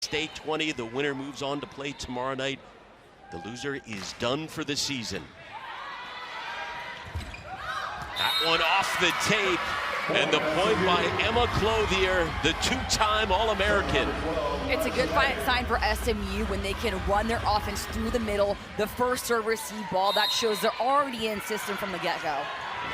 State 20. The winner moves on to play tomorrow night. The loser is done for the season. That one off the tape. And the point by Emma Clothier, the two-time All-American. It's a good sign for SMU when they can run their offense through the middle. The first serve receive ball, that shows they're already in system from the get-go.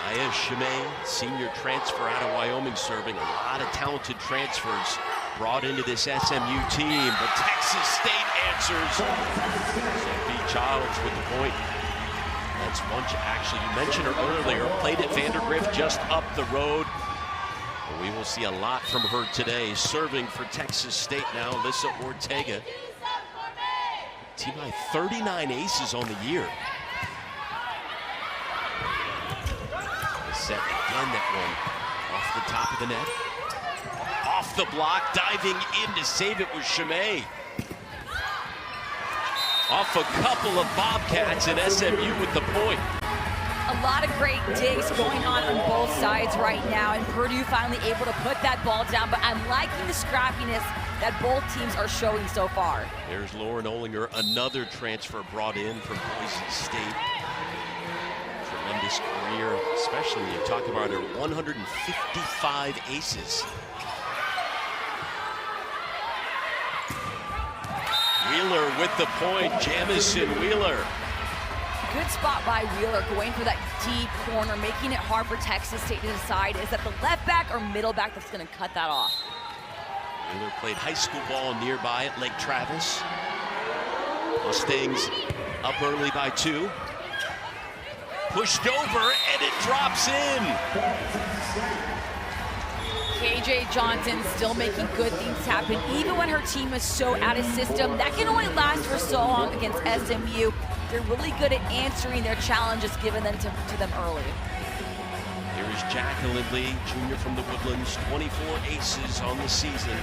Naya Chimay, senior transfer out of Wyoming, serving. A lot of talented transfers brought into this SMU team, but Texas State answers. Sophie Childs with the point. That's one, actually, you mentioned her earlier, played at Vandergrift just up the road. And we will see a lot from her today. Serving for Texas State now, Alyssa Ortega. Team high 39 aces on the year. Set again, that one off the top of the net. Off the block, diving in to save it was Chimay. Off a couple of Bobcats and SMU with the point. A lot of great digs going on both sides right now, and Purdue finally able to put that ball down, but I'm liking the scrappiness that both teams are showing so far. There's Lauren Olinger, another transfer brought in from Boise State. Tremendous career, especially when you talk about her 155 aces. Wheeler with the point, Jamison Wheeler. Good spot by Wheeler, going for that deep corner, making it hard for Texas State to decide, is that the left back or middle back that's gonna cut that off? Wheeler played high school ball nearby at Lake Travis. Mustangs up early by 2. Pushed over and it drops in. KJ Johnson still making good things happen, even when her team is so out of system. That can only last for so long against SMU. They're really good at answering their challenges given them to them early. Here is Jacqueline Lee, junior from the Woodlands, 24 aces on the season.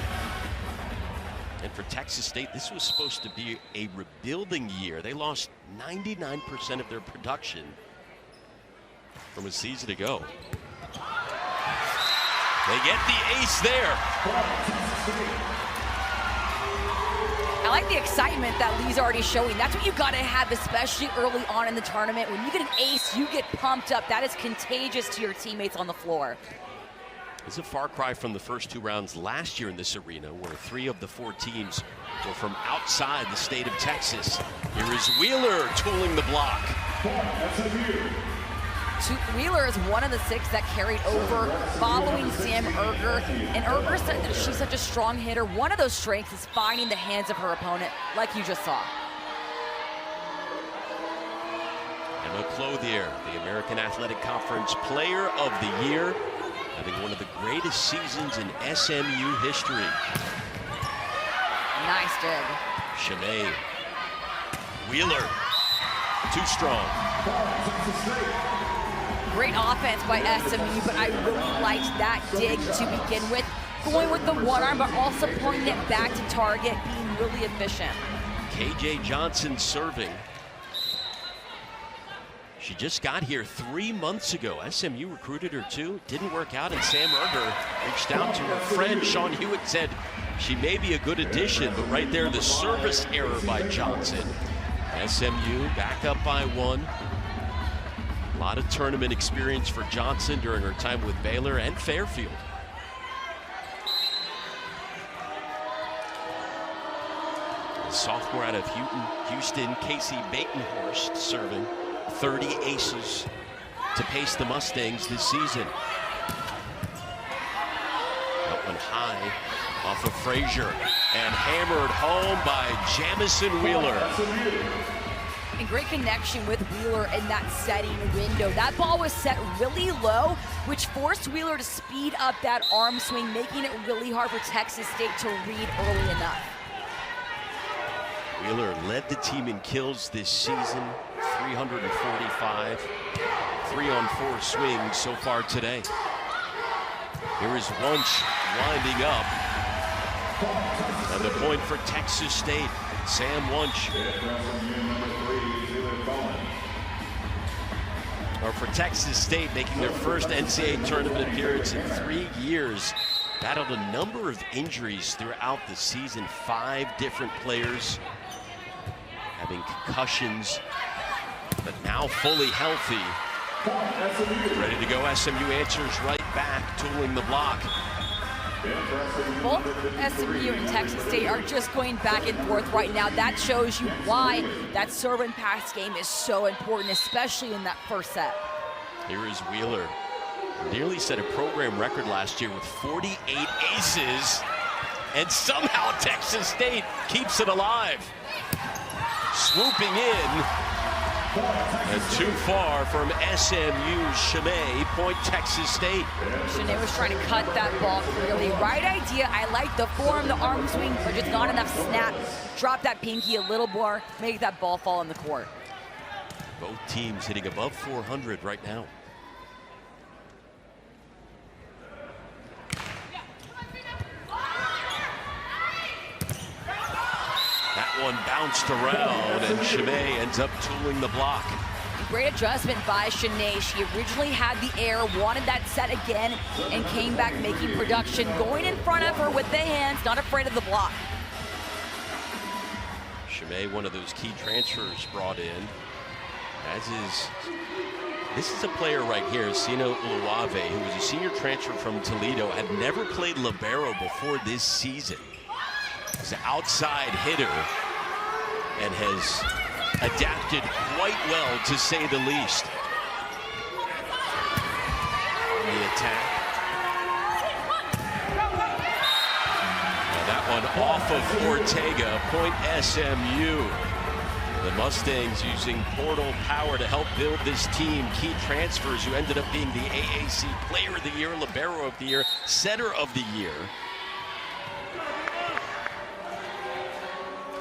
And for Texas State, this was supposed to be a rebuilding year. They lost 99% of their production from a season ago. They get the ace there. I like the excitement that Lee's already showing. That's what you gotta have, especially early on in the tournament. When you get an ace, you get pumped up. That is contagious to your teammates on the floor. It's a far cry from the first 2 rounds last year in this arena, where 3 of the 4 teams were from outside the state of Texas. Here is Wheeler tooling the block. Wheeler is one of the 6 that carried over following Sam Erger. And Erger said that she's such a strong hitter. One of those strengths is finding the hands of her opponent, like you just saw. Emma Clothier, the American Athletic Conference Player of the Year, having one of the greatest seasons in SMU history. Nice dig. Chimay. Wheeler. Too strong. Great offense by SMU, but I really liked that dig to begin with. Going with the one arm, but also pointing it back to target, being really efficient. KJ Johnson serving. She just got here 3 months ago. SMU recruited her too. Didn't work out, and Sam Erger reached out to her friend Sean Hewitt, said she may be a good addition, but right there, the service error by Johnson. SMU back up by 1. A lot of tournament experience for Johnson during her time with Baylor and Fairfield. The sophomore out of Houston, Casey Batenhorst, serving. 30 aces to pace the Mustangs this season. That one high off of Frazier and hammered home by Jamison Wheeler. And great connection with Wheeler in that setting window. That ball was set really low, which forced Wheeler to speed up that arm swing, making it really hard for Texas State to read early enough. Wheeler led the team in kills this season, 345, 3-on-4 swings so far today. Here is Wunsch winding up. And the point for Texas State, Sam Wunsch. Or for Texas State, making their first NCAA tournament appearance in 3 years. battled a number of injuries throughout the season. 5 different players having concussions, but now fully healthy. Ready to go. SMU answers right back, tooling the block. Both SMU and Texas State are just going back and forth right now. That shows you why that serve and pass game is so important, especially in that first set. Here is Wheeler. Nearly set a program record last year with 48 aces, and somehow Texas State keeps it alive. Swooping in, and too far from SMU. Chimay, point Texas State. Chimay was trying to cut that ball clearly. Right idea. I like the form, the arm swing, but just not enough snap. Drop that pinky a little more, make that ball fall in the court. Both teams hitting above 400 right now. That one bounced around, and Chimay ends up tooling the block. Great adjustment by Shanae. She originally had the air, wanted that set again, and came back making production, going in front of her with the hands, not afraid of the block. Chimay, one of those key transfers brought in, this is a player right here, Sino Uluwave, who was a senior transfer from Toledo, had never played libero before this season. He's an outside hitter and has adapted quite well, to say the least. The attack. Now that one off of Ortega, point SMU. The Mustangs using portal power to help build this team. Key transfers who ended up being the AAC Player of the Year, Libero of the Year, Setter of the Year.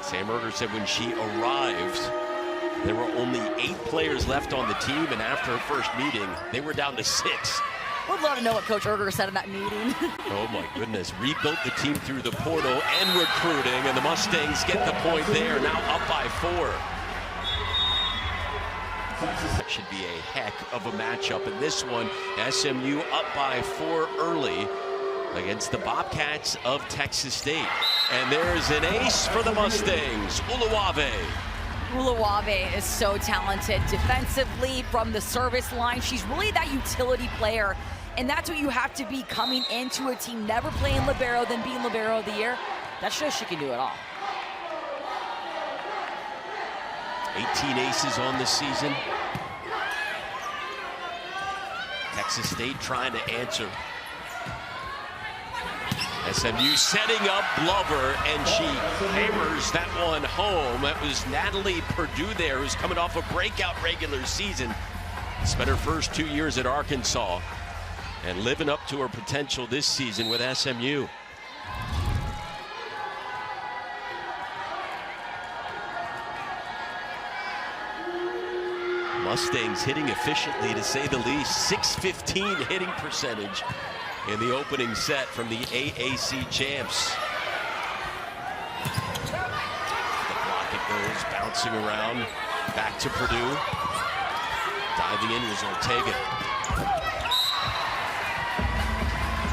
Sam Erger said when she arrived, there were only 8 players left on the team, and after her first meeting, they were down to 6. Would love to know what Coach Erger said in that meeting. Oh my goodness, rebuilt the team through the portal and recruiting, and the Mustangs get the point there, now up by 4. That should be a heck of a matchup, and this one, SMU up by 4 early against the Bobcats of Texas State. And there's an ace for the Mustangs, Uluwave. Uluwave is so talented defensively from the service line. She's really that utility player, and that's what you have to be coming into a team, never playing libero, then being Libero of the Year. That shows she can do it all. 18 aces on the season. Texas State trying to answer. SMU setting up Glover, and she hammers that one home. That was Natalie Purdue there, who's coming off a breakout regular season. Spent her first 2 years at Arkansas and living up to her potential this season with SMU. Mustangs hitting efficiently, to say the least. .615 hitting percentage in the opening set from the AAC champs. The block it goes, bouncing around, back to Purdue. Diving in was Ortega.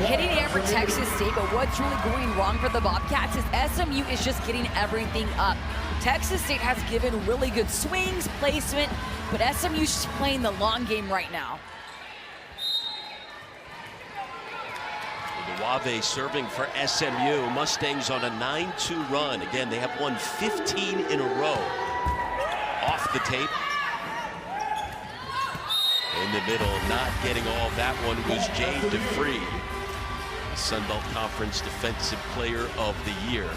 Hitting air for Texas State, but what's really going wrong for the Bobcats is SMU is just getting everything up. Texas State has given really good swings, placement, but SMU's just playing the long game right now. Uluwave serving for SMU. Mustangs on a 9-2 run. Again, they have won 15 in a row. Off the tape. In the middle, not getting all that one was Jade DeFree, Sun Belt Conference Defensive Player of the Year.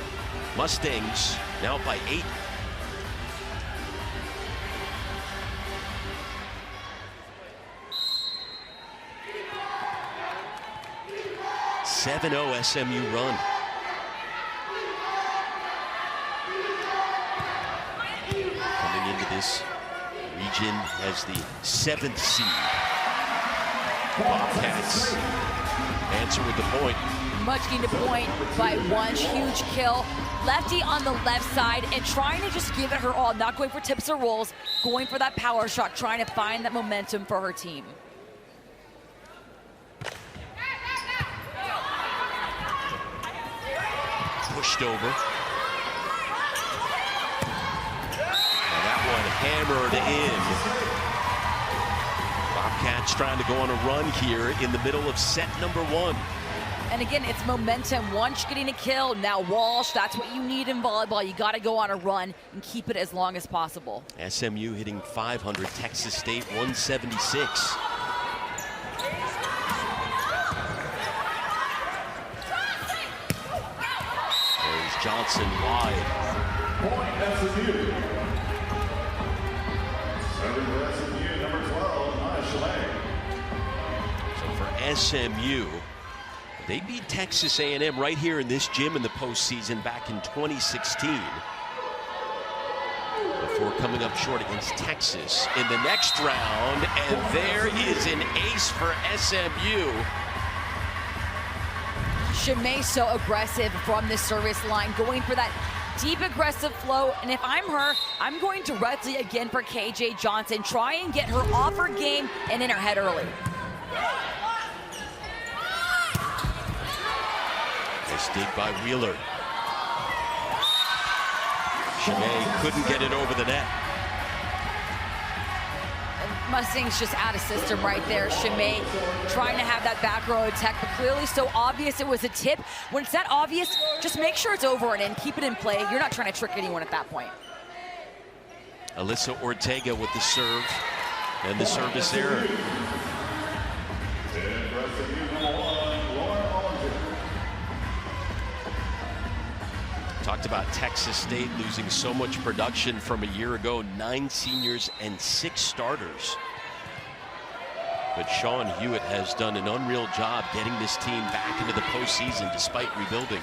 Mustangs now by 8. .7-0 SMU run. Coming into this region as the 7th seed. Bobcats answer with the point. Much gained a point by 1. Huge kill. Lefty on the left side and trying to just give it her all. Not going for tips or rolls, going for that power shot, trying to find that momentum for her team. pushed over. Now that one hammered in. Bobcats trying to go on a run here in the middle of set number 1. And again, it's momentum. Wunsch getting a kill. Now Walsh, that's what you need in volleyball. You got to go on a run and keep it as long as possible. SMU hitting 500, Texas State 176. There's Johnson wide. Point SMU. Serving for SMU, number 12, Maya Shalay. So for SMU, they beat Texas A&M right here in this gym in the postseason back in 2016. Before coming up short against Texas in the next round, and there is an ace for SMU. Chimay so aggressive from the service line, going for that deep aggressive flow. And if I'm her, I'm going directly again for KJ Johnson. Try and get her off her game and in her head early. Nice dig by Wheeler. Chimay couldn't get it over the net. Mustang's just out of system right there. Chimay trying to have that back row attack, but clearly so obvious it was a tip. When it's that obvious, just make sure it's over and in. Keep it in play. You're not trying to trick anyone at that point. Alyssa Ortega with the serve and the service error. Talked about Texas State losing so much production from a year ago, 9 seniors and 6 starters. But Sean Hewitt has done an unreal job getting this team back into the postseason despite rebuilding.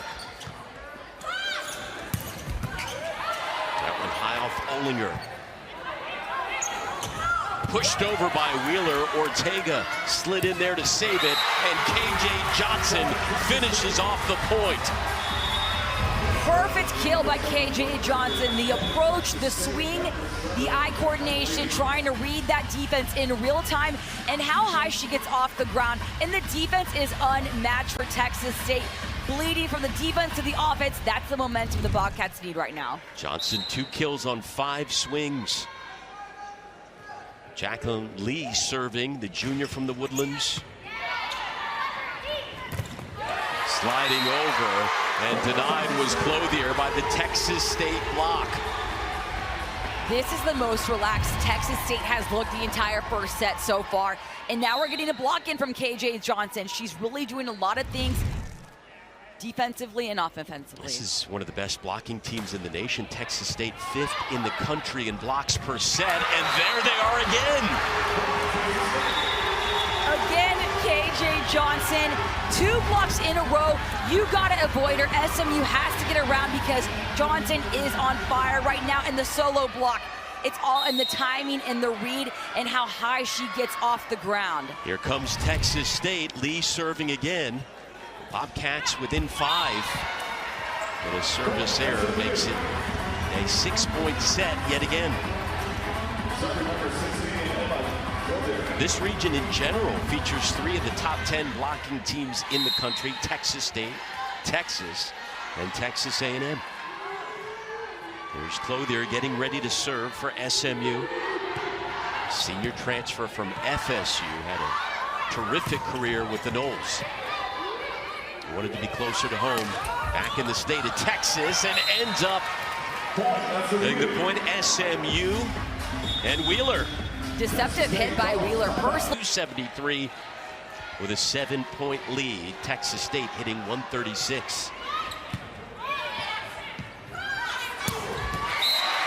That one high off Olinger. Pushed over by Wheeler. Ortega slid in there to save it, and KJ Johnson finishes off the point. Perfect kill by KJ Johnson. The approach, the swing, the eye coordination, trying to read that defense in real time, and how high she gets off the ground. And the defense is unmatched for Texas State. Bleeding from the defense to the offense, that's the momentum the Bobcats need right now. Johnson 2 kills on 5 swings. Jacqueline Lee serving, the junior from the Woodlands. Sliding over, and denied was Clothier by the Texas State block. This is the most relaxed Texas State has looked the entire first set so far. And now we're getting a block in from KJ Johnson. She's really doing a lot of things defensively and offensively. This is one of the best blocking teams in the nation. Texas State 5th in the country in blocks per set, and there they are again. Again, KJ Johnson, 2 blocks in a row. You gotta avoid her. SMU has to get around because Johnson is on fire right now in the solo block. It's all in the timing and the read and how high she gets off the ground. Here comes Texas State. Lee serving again. Bobcats within 5. But a service error makes it a 6-point set yet again. This region in general features 3 of the top 10 blocking teams in the country: Texas State, Texas, and Texas A&M. There's Clothier getting ready to serve for SMU. Senior transfer from FSU, had a terrific career with the Noles. Wanted to be closer to home, back in the state of Texas, and ends up getting the point SMU and Wheeler. Deceptive hit by Wheeler. Personally, 273 with a 7-point lead. Texas State hitting 136.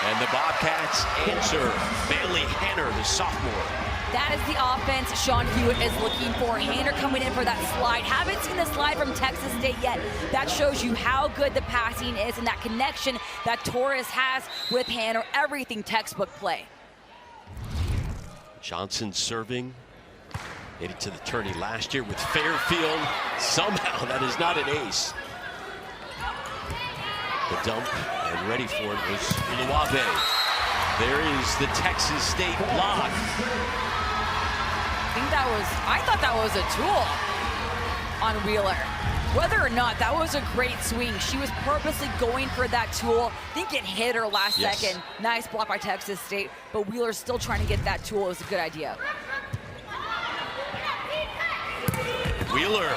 And the Bobcats answer. Bailey Hanner, the sophomore. that is the offense Sean Hewitt is looking for. Hanner coming in for that slide. Haven't seen the slide from Texas State yet. That shows you how good the passing is and that connection that Torres has with Hanner. Everything textbook play. Johnson serving. Made it to the tourney last year with Fairfield. Somehow that is not an ace. The dump and ready for it was Uluwabe. There is the Texas State block. I thought that was a tool on Wheeler. Whether or not that was a great swing, she was purposely going for that tool. I think it hit her last second. Nice block by Texas State, but Wheeler's still trying to get that tool. It was a good idea. Wheeler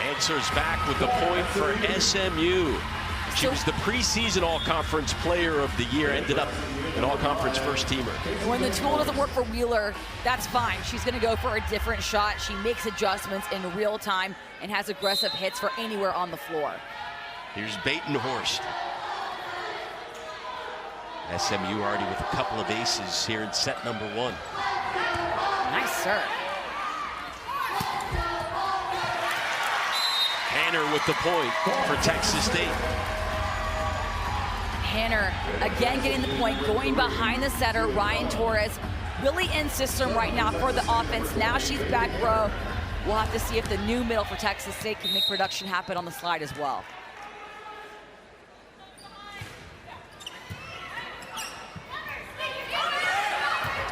answers back with the point for SMU. She was the preseason all-conference player of the year, ended up an all-conference first-teamer. When the tool doesn't work for Wheeler, that's fine. She's gonna go for a different shot. She makes adjustments in real time and has aggressive hits for anywhere on the floor. Here's Batenhorst. SMU already with a couple of aces here in set number 1. Nice serve. Hanner with the point for Texas State. Hanner again getting the point, going behind the setter, Ryan Torres. Really in system right now for the offense. Now she's back row. We'll have to see if the new middle for Texas State can make production happen on the slide as well.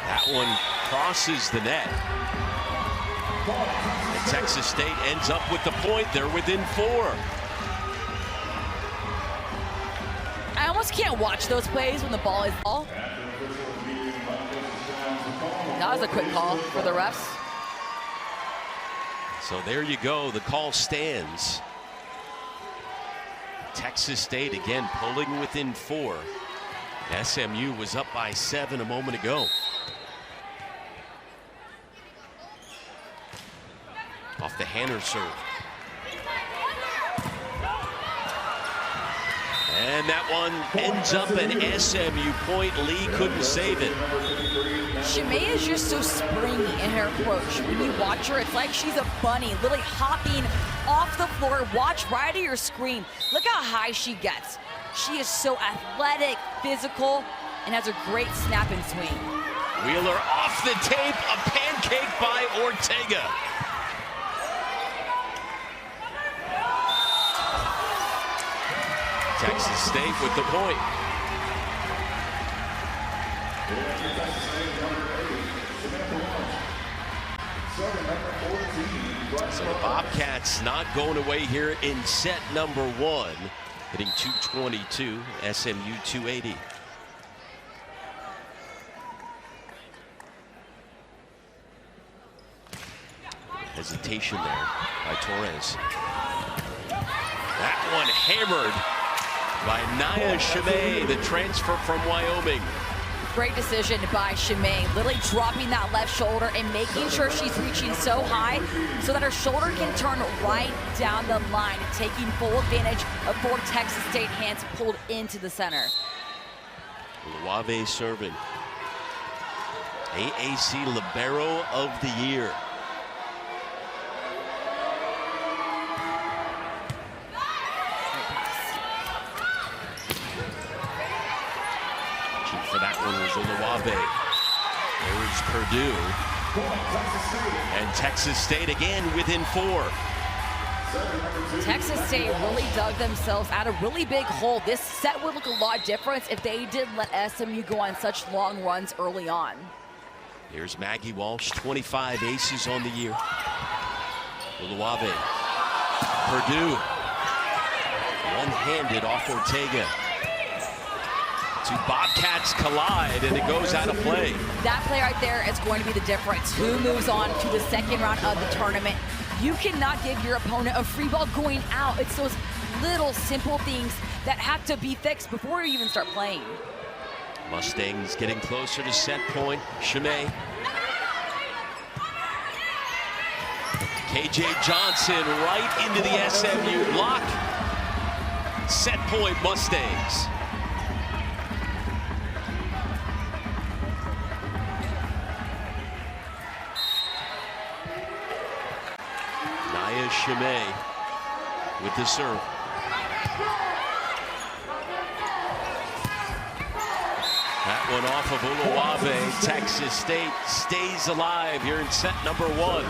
That one crosses the net. And Texas State ends up with the point. They're within 4. I almost can't watch those plays when the ball is ball. That was a quick call for the refs. So there you go. The call stands. Texas State again pulling within 4. SMU was up by 7 a moment ago. Off the Hanner serve. And that one ends up an SMU point. Lee couldn't save it. Shimei is just so springy in her approach. When you watch her, it's like she's a bunny, literally hopping off the floor. Watch right at your screen. Look how high she gets. She is so athletic, physical, and has a great snap and swing. Wheeler off the tape, a pancake by Ortega. Texas State with the point. So the Bobcats not going away here in set number 1, hitting 222, SMU 280. Hesitation there by Torres. That one hammered by Nia Shimei, the transfer from Wyoming. Great decision by Shimei, literally dropping that left shoulder and making sure she's reaching so high so that her shoulder can turn right down the line, taking full advantage of 4 Texas State hands pulled into the center. Luave serving. AAC Libero of the Year. For that one was Oluwabe. There's Purdue. And Texas State again within 4. Texas State really dug themselves out a really big hole. This set would look a lot different if they didn't let SMU go on such long runs early on. Here's Maggie Walsh, 25 aces on the year. Oluwabe. Purdue. One-handed off Ortega. 2 Bobcats collide, and it goes out of play. That play right there is going to be the difference. Who moves on to the second round of the tournament? You cannot give your opponent a free ball going out. It's those little simple things that have to be fixed before you even start playing. Mustangs getting closer to set point. Shimei. KJ Johnson right into the SMU block. Set point Mustangs. Nia Shimei with the serve. That one off of Oluwabe. Texas State stays alive here in set number 1.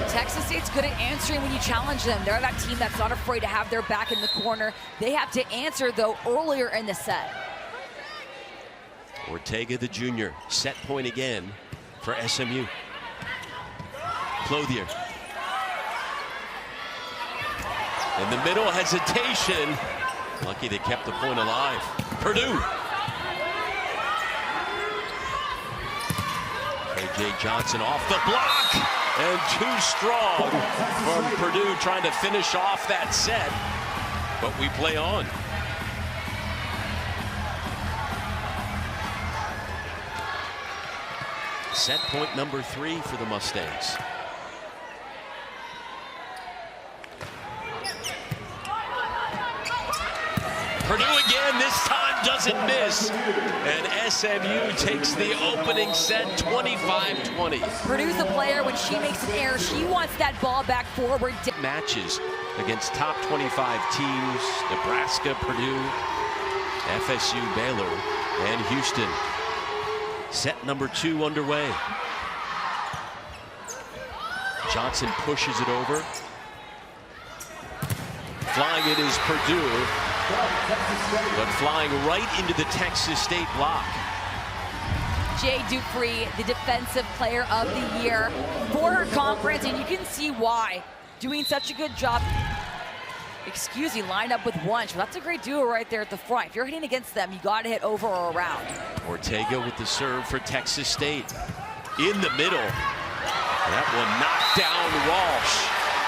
Texas State's good at answering when you challenge them. They're that team that's not afraid to have their back in the corner. They have to answer, though, earlier in the set. Ortega, the junior, set point again for SMU. Clothier. In the middle, hesitation. Lucky they kept the point alive. Purdue. KJ Johnson off the block. And too strong from Purdue trying to finish off that set. But we play on. Set point number 3 for the Mustangs. Purdue again, this time doesn't miss. And SMU takes the opening set 25-20. Purdue's a player, when she makes an error, she wants that ball back forward. Matches against top 25 teams, Nebraska, Purdue, FSU, Baylor, and Houston. Set number 2 underway. Johnson pushes it over. Flying it is Purdue, but flying right into the Texas State block. Jay Dupree, the defensive player of the year for her conference, and you can see why. Doing such a good job. Excuse me, lined up with Wunsch. That's a great duo right there at the front. If you're hitting against them, you got to hit over or around. Ortega with the serve for Texas State. In the middle. That one knocked down Walsh.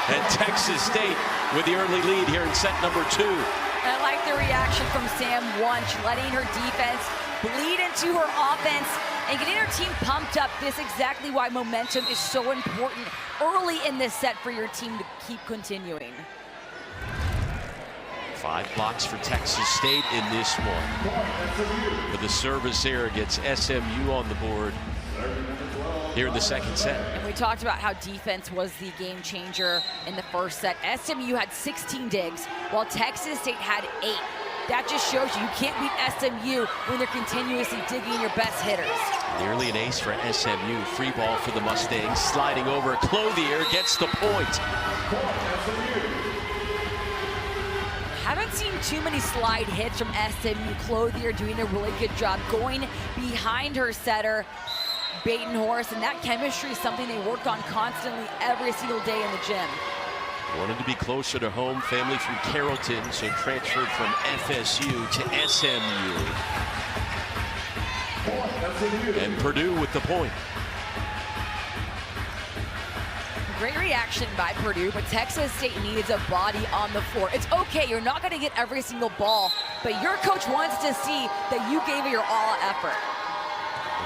And Texas State with the early lead here in set number 2. I like the reaction from Sam Wunsch, letting her defense bleed into her offense and getting her team pumped up. This is exactly why momentum is so important early in this set for your team to keep continuing. 5 blocks for Texas State in this one. But the service error gets SMU on the board here in the second set. And we talked about how defense was the game changer in the first set. SMU had 16 digs, while Texas State had 8. That just shows you can't beat SMU when they're continuously digging your best hitters. Nearly an ace for SMU. Free ball for the Mustangs. Sliding over. Clothier gets the point. Haven't seen too many slide hits from SMU. Clothier doing a really good job going behind her setter, Batenhorst, and that chemistry is something they work on constantly every single day in the gym. Wanted to be closer to home. Family from Carrollton, so transferred from FSU to SMU. And Purdue with the point. Great reaction by Purdue, but Texas State needs a body on the floor. It's okay, you're not going to get every single ball, but your coach wants to see that you gave it your all effort.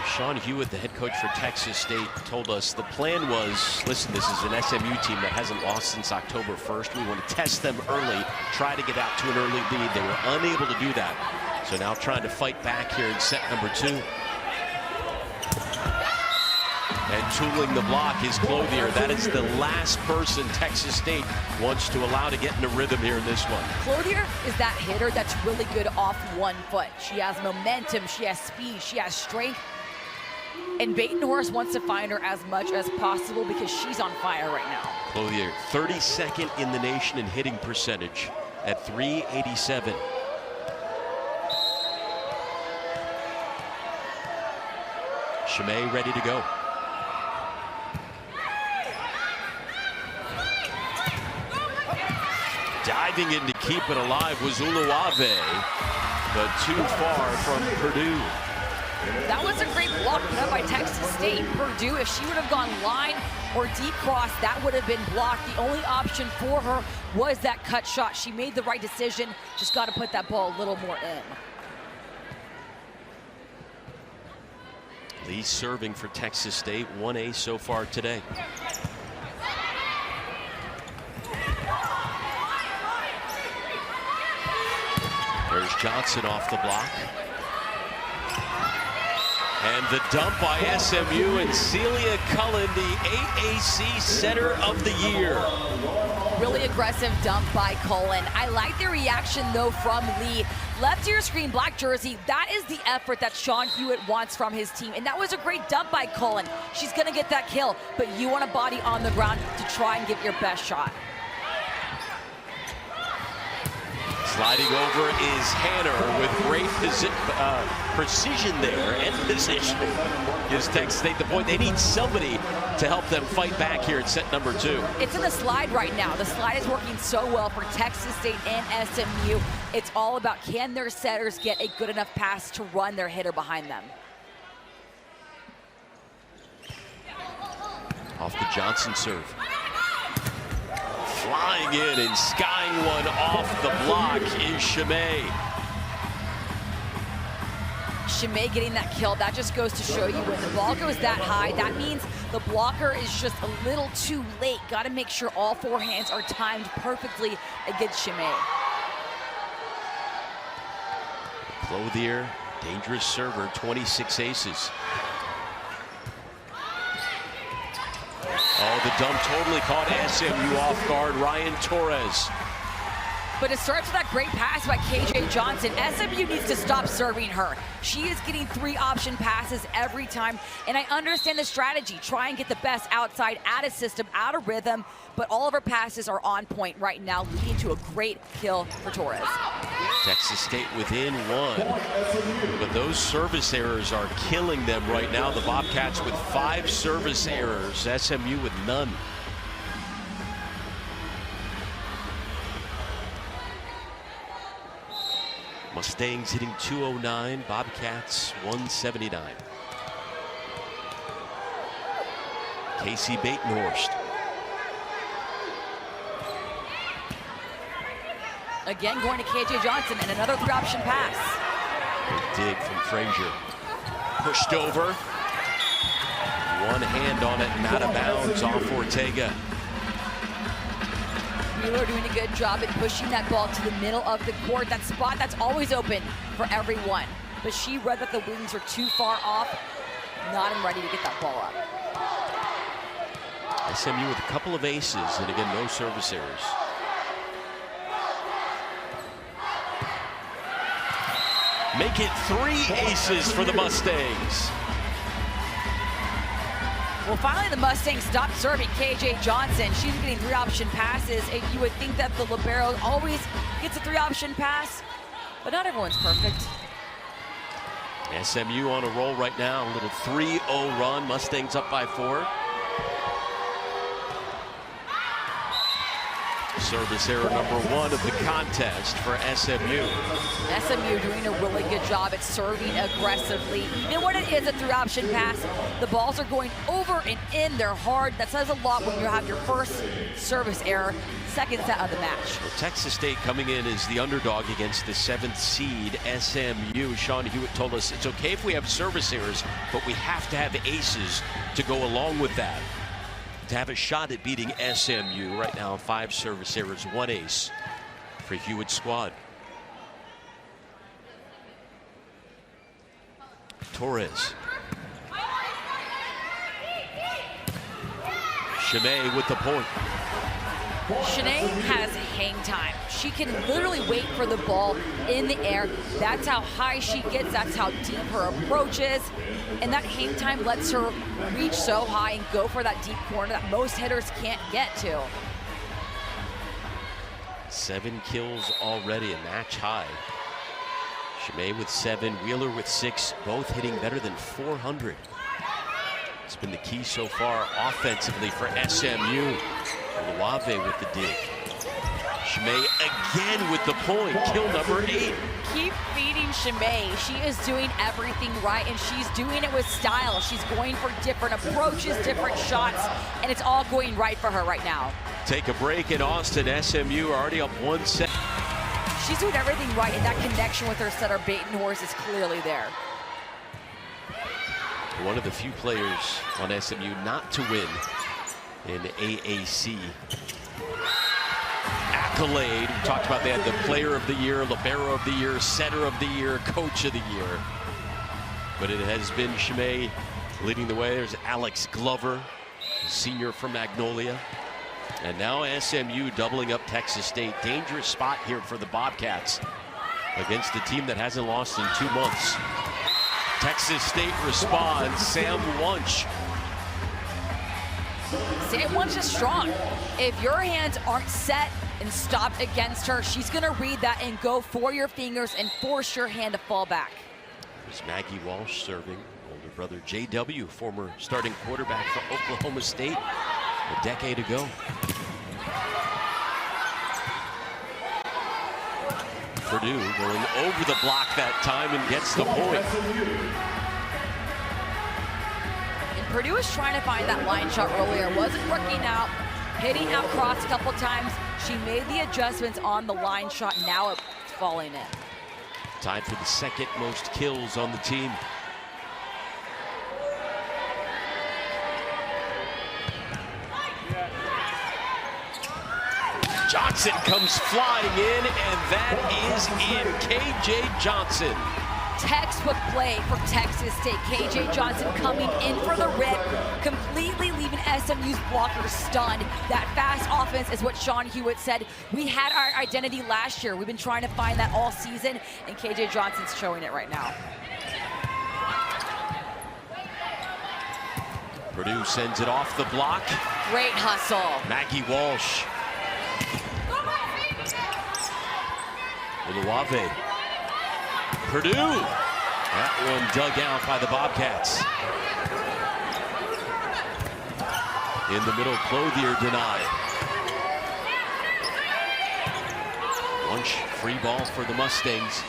Sean Hewitt, the head coach for Texas State, told us the plan was, listen, this is an SMU team that hasn't lost since October 1st. We want to test them early, try to get out to an early lead. They were unable to do that. So now trying to fight back here in set number 2. And tooling the block is Clothier. That is the last person Texas State wants to allow to get in a rhythm here in this one. Clothier is that hitter that's really good off one foot. She has momentum, she has speed, she has strength. And Batenhorst wants to find her as much as possible because she's on fire right now. Clothier, 32nd in the nation in hitting percentage at .387. Chimay ready to go. Diving in to keep it alive was Uluave, but too far from Purdue. That was a great block put up by Texas State. Purdue, if she would have gone line or deep cross, that would have been blocked. The only option for her was that cut shot. She made the right decision, just got to put that ball a little more in. Lee serving for Texas State, 1 ace so far today. There's Johnson off the block. And the dump by SMU, and Celia Cullen, the AAC Setter of the Year. Really aggressive dump by Cullen. I like the reaction, though, from Lee. Left to your screen, black jersey. That is the effort that Sean Hewitt wants from his team. And that was a great dump by Cullen. She's going to get that kill, but you want a body on the ground to try and get your best shot. Sliding over is Hanner with great precision there and position gives Texas State the point. They need somebody to help them fight back here in set number 2. It's in the slide right now. The slide is working so well for Texas State and SMU. It's all about, can their setters get a good enough pass to run their hitter behind them? Off the Johnson serve. Flying in and skying one off the block is Chimay. Chimay getting that kill, that just goes to show you when the ball goes that high, that means the blocker is just a little too late. Got to make sure all 4 hands are timed perfectly against Chimay. Clothier, dangerous server, 26 aces. Oh, the dump totally caught SMU off guard. Ryan Torres. But it starts with that great pass by KJ Johnson. SMU needs to stop serving her. She is getting 3 option passes every time, and I understand the strategy. Try and get the best outside, out of system, out of rhythm, but all of her passes are on point right now, leading to a great kill for Torres. Texas State within 1, but those service errors are killing them right now. The Bobcats with 5 service errors, SMU with none. Mustangs hitting 209, Bobcats 179. Casey Batenhorst. Again going to KJ Johnson and another 3-option pass. Good dig from Frazier. Pushed over. One hand on it and out of bounds off Ortega. Mueller doing a good job at pushing that ball to the middle of the court. That spot that's always open for everyone. But she read that the wings are too far off. Not ready to get that ball up. SMU with a couple of aces and again no service errors. Make it 3 aces for the Mustangs. Well, finally the Mustangs stopped serving KJ Johnson. She's getting 3-option passes. And you would think that the libero always gets a 3-option pass, but not everyone's perfect. SMU on a roll right now. A little 3-0 run. Mustangs up by 4. Service error number 1 of the contest for SMU. SMU doing a really good job at serving aggressively. Even when it is a 3-option pass, the balls are going over and in. They're hard. That says a lot when you have your first service error, second set of the match. Well, Texas State coming in as the underdog against the 7th seed SMU. Sean Hewitt told us it's okay if we have service errors, but we have to have aces to go along with that, to have a shot at beating SMU. Right now 5 service errors, 1 ace for Hewitt's squad. Torres. Chimay with the point. Shanae has hang time. She can literally wait for the ball in the air. That's how high she gets. That's how deep her approach is. And that hang time lets her reach so high and go for that deep corner that most hitters can't get to. 7 kills already, a match high. Chimay with 7, Wheeler with 6, both hitting better than 400. It's been the key so far offensively for SMU. Luave with the dig. Chimay again with the point, kill number 8. Keep feeding Chimay. She is doing everything right, and she's doing it with style. She's going for different approaches, different shots, and it's all going right for her right now. Take a break in Austin. SMU already up 1 set. She's doing everything right, and that connection with her setter Batenhorst is clearly there. One of the few players on SMU not to win in AAC accolade. We talked about they had the player of the year, libero of the year, setter of the year, coach of the year. But it has been Chimay leading the way. There's Alex Glover, senior from Magnolia. And now SMU doubling up Texas State. Dangerous spot here for the Bobcats against a team that hasn't lost in 2 months. Texas State responds. Sam Wunsch. and one's just strong. If your hands aren't set and stopped against her, she's gonna read that and go for your fingers and force your hand to fall back. It's Maggie Walsh serving. Older brother J.W., former starting quarterback for Oklahoma State a decade ago. Purdue going over the block that time and gets the point. And Purdue was trying to find that line shot earlier. Wasn't working out. Hitting out cross a couple times. She made the adjustments on the line shot. Now it's falling in. Tied for the second most kills on the team. Johnson comes flying in, and that is in. KJ Johnson. Textbook play for Texas State. KJ Johnson coming in for the rip, completely leaving SMU's blockers stunned. That fast offense is what Sean Hewitt said. We had our identity last year. We've been trying to find that all season, and KJ Johnson's showing it right now. Purdue sends it off the block. Great hustle. Maggie Walsh. Oluwave. Purdue. That one dug out by the Bobcats. In the middle, Clothier denied. Lunch free ball for the Mustangs.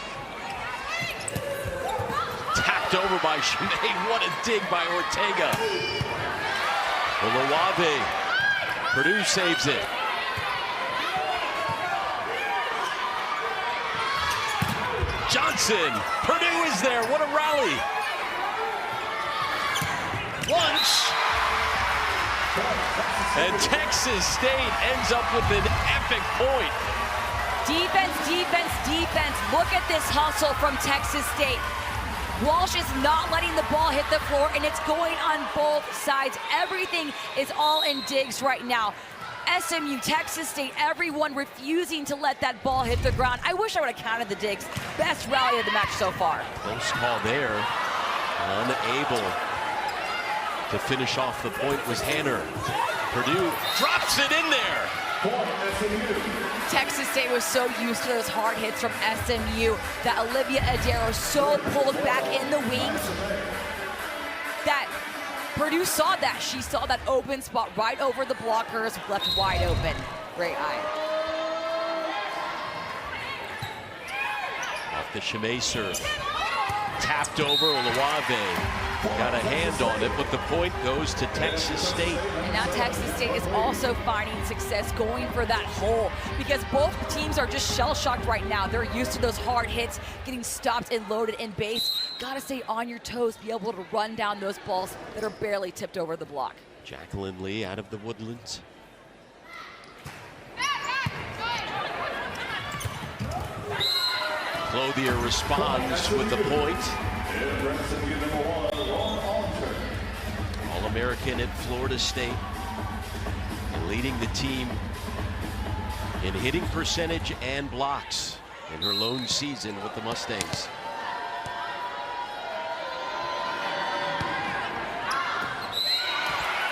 Tapped over by Chimay. What a dig by Ortega. Oluwave. Purdue saves it. Johnson, Purdue is there, what a rally. Lunch. And Texas State ends up with an epic point. Defense, defense, defense. Look at this hustle from Texas State. Walsh is not letting the ball hit the floor, and it's going on both sides. Everything is all in digs right now. SMU, Texas State, everyone refusing to let that ball hit the ground. I wish I would have counted the digs. Best rally of the match so far. Close call there. Unable to finish off the point was Hanner. Purdue drops it in there. Texas State was so used to those hard hits from SMU that Olivia Adero so pulled back in the wings that Purdue saw that. She saw that open spot right over the blockers, left wide open. Great eye. Off the Chimay serve. Tapped over, Oluwave. Got a hand on it, but the point goes to Texas State. And now Texas State is also finding success going for that hole because both teams are just shell-shocked right now. They're used to those hard hits, getting stopped and loaded in base. Gotta stay on your toes, be able to run down those balls that are barely tipped over the block. Jacqueline Lee out of the Woodlands. Clothier responds with the point. All-American at Florida State, leading the team in hitting percentage and blocks in her lone season with the Mustangs.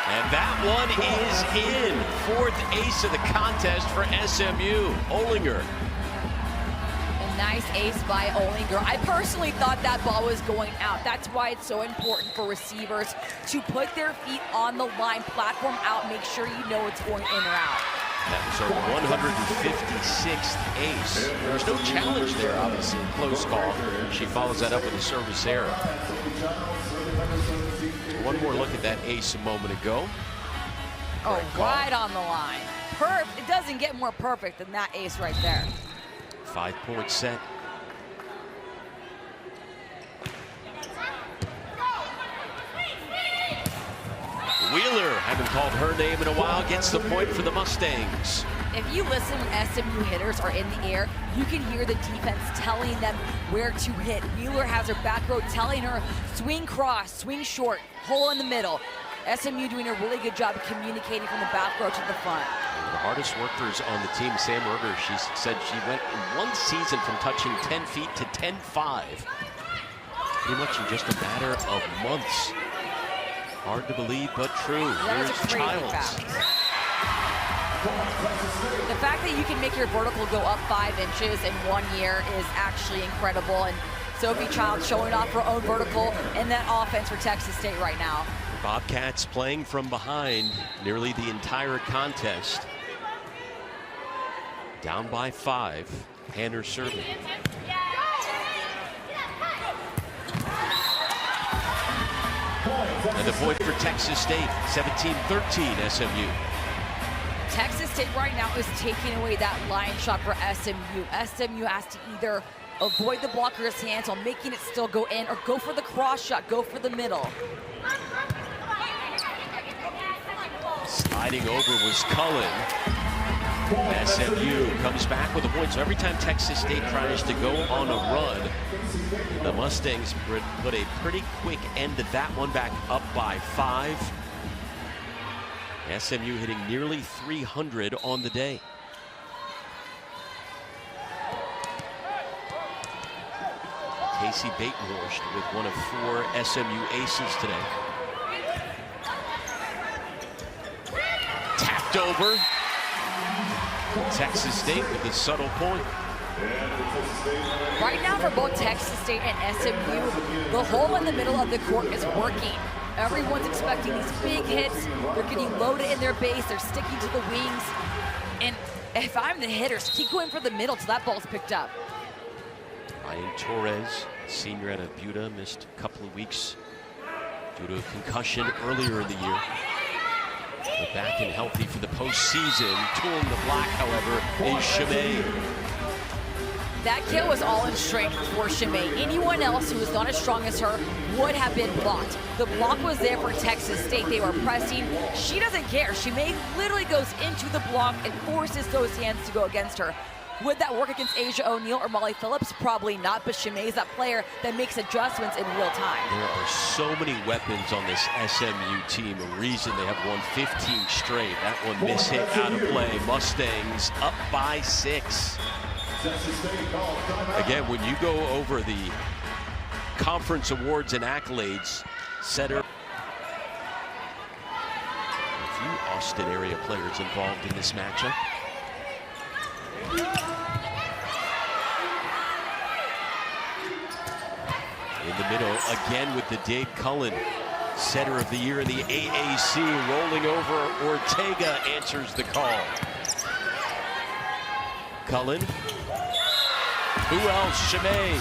And that one is in. Fourth ace of the contest for SMU. Olinger. Nice ace by Olinger. I personally thought that ball was going out. That's why it's so important for receivers to put their feet on the line, platform out, make sure you know it's going in or out. That was her 156th ace. There was no challenge there, obviously. Close call. She follows that up with a service error. One more look at that ace a moment ago. Oh, right on the line. It doesn't get more perfect than that ace right there. 5-point set. Wheeler, haven't called her name in a while, gets the point for the Mustangs. If you listen when SMU hitters are in the air, you can hear the defense telling them where to hit. Wheeler has her back row telling her swing cross, swing short, hole in the middle. SMU doing a really good job of communicating from the back row to the front. The hardest workers on the team, Sam Ruger, she said she went in one season from touching 10 feet to 10.5. Pretty much in just a matter of months. Hard to believe, but true. That is a Here's crazy Childs. fact. The fact that you can make your vertical go up 5 inches in 1 year is actually incredible. And Sophie Childs showing off her own vertical in that offense for Texas State right now. Bobcats playing from behind nearly the entire contest. Down by 5. Hanner serving. And the point for Texas State, 17-13 SMU. Texas State right now is taking away that line shot for SMU. SMU has to either avoid the blocker's hands while making it still go in, or go for the cross shot, go for the middle. Sliding over was Cullen. SMU comes back with a point. So every time Texas State tries to go on a run, the Mustangs put a pretty quick end to that one, back up by 5. SMU hitting nearly 300 on the day. Casey Batenhorst with one of 4 SMU aces today. Tapped over. Texas State with a subtle point. Right now for both Texas State and SMU, the hole in the middle of the court is working. Everyone's expecting these big hits. They're getting loaded in their base. They're sticking to the wings. And if I'm the hitters, keep going for the middle till that ball's picked up. Ryan Torres, senior out of Buda, missed a couple of weeks due to a concussion earlier in the year. But back and healthy for the postseason. Tooling the block, however, is Chimay. That kill was all in strength for Chimay. Anyone else who was not as strong as her would have been blocked. The block was there for Texas State. They were pressing. She doesn't care. Chimay literally goes into the block and forces those hands to go against her. Would that work against Asia O'Neal or Molly Phillips? Probably not, but Chimay's that player that makes adjustments in real time. There are so many weapons on this SMU team. A reason they have won 15 straight. That one mishit out of play. Mustangs up by 6. Again, when you go over the conference awards and accolades, setter. A few Austin area players involved in this matchup. In the middle, again with the dig, Cullen, setter of the year in the AAC, rolling over. Ortega answers the call. Cullen. Who else? Chimay.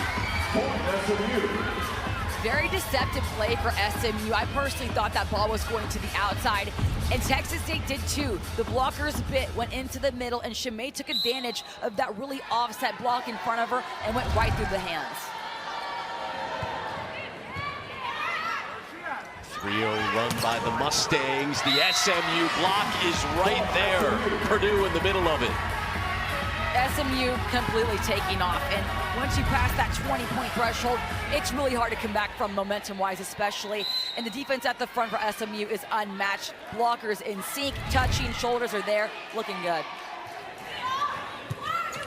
Very deceptive play for SMU. I personally thought that ball was going to the outside, and Texas State did too. The blocker's bit went into the middle, and Chimay took advantage of that really offset block in front of her and went right through the hands. 3-0 run by the Mustangs. The SMU block is right there. Purdue in the middle of it. SMU completely taking off, and once you pass that 20-point threshold, it's really hard to come back from momentum-wise especially, and the defense at the front for SMU is unmatched. Blockers in sync, touching, shoulders are there, looking good.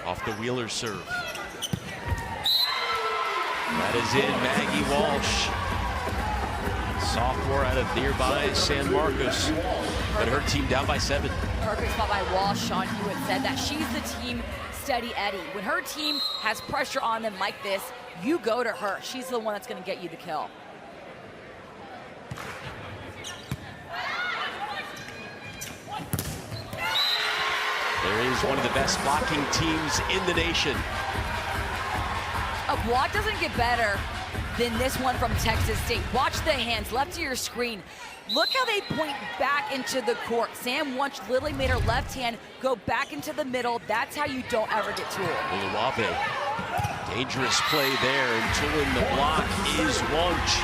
Off the Wheeler serve. That is in, Maggie Walsh. Sophomore out of nearby San Marcos, but her team down by 7. Perfect spot by Walsh. Sean Hewitt said that she's the team steady Eddie. When her team has pressure on them like this, you go to her. She's the one that's going to get you the kill. There is one of the best blocking teams in the nation. A block doesn't get better than this one from Texas State. Watch the hands left to your screen. Look how they point back into the court. Sam Wunsch literally made her left hand go back into the middle. That's how you don't ever get tooled. Uluwave, dangerous play there, and tooling the block is Wunsch.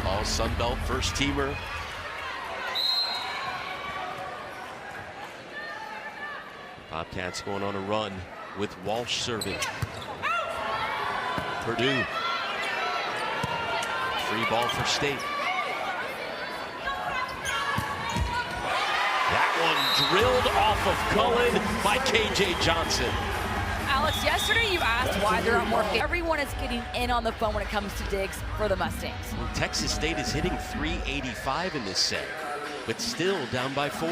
All Sun Belt first teamer. Bobcats going on a run with Walsh serving. Purdue. Free ball for State. That one drilled off of Cullen by KJ Johnson. Alex, yesterday you asked why there aren't more. Everyone is getting in on the phone when it comes to digs for the Mustangs. Well, Texas State is hitting .385 in this set, but still down by 4.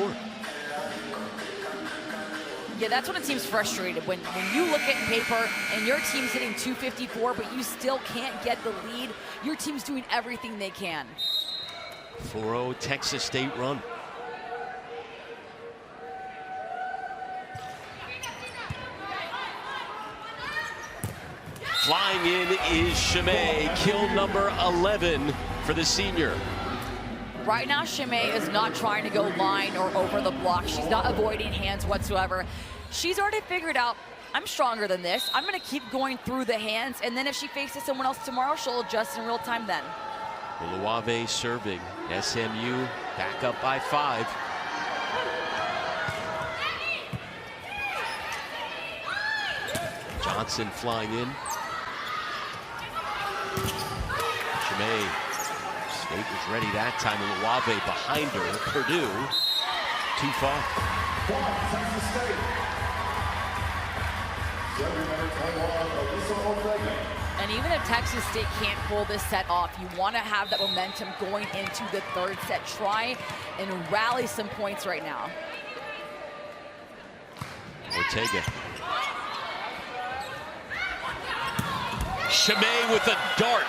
Yeah, that's when it seems frustrated. When you look at paper and your team's hitting .254, but you still can't get the lead, your team's doing everything they can. 4-0 Texas State run. Flying in is Chimay, kill number 11 for the senior. Right now, Chimay is not trying to go line or over the block. She's not avoiding hands whatsoever. She's already figured out, I'm stronger than this. I'm going to keep going through the hands, and then if she faces someone else tomorrow, she'll adjust in real time then. Luave serving. SMU back up by 5. Johnson flying in. Chimay. State was ready that time. Luave behind her. Purdue too far. And even if Texas State can't pull this set off, you want to have that momentum going into the third set. Try and rally some points right now. Ortega. Chimay with a dart.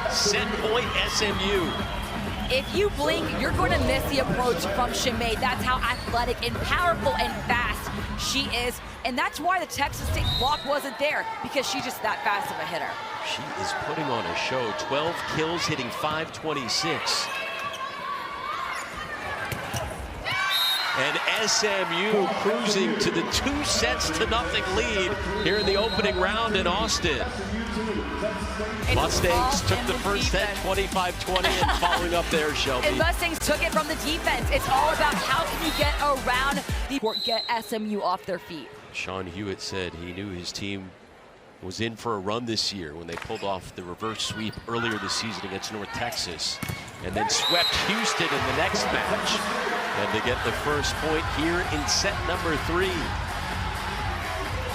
Set point SMU. If you blink, you're going to miss the approach from Chimay. That's how athletic and powerful and fast she is. And that's why the Texas State block wasn't there, because she's just that fast of a hitter. She is putting on a show. 12 kills, hitting .526. And SMU cruising to the 2-0 lead here in the opening round in Austin. Mustangs took the first set 25-20 and following up there, Shelby. And Mustangs took it from the defense. It's all about how can you get around the court, get SMU off their feet. Sean Hewitt said he knew his team was in for a run this year when they pulled off the reverse sweep earlier this season against North Texas and then swept Houston in the next match. And to get the first point here in set number 3.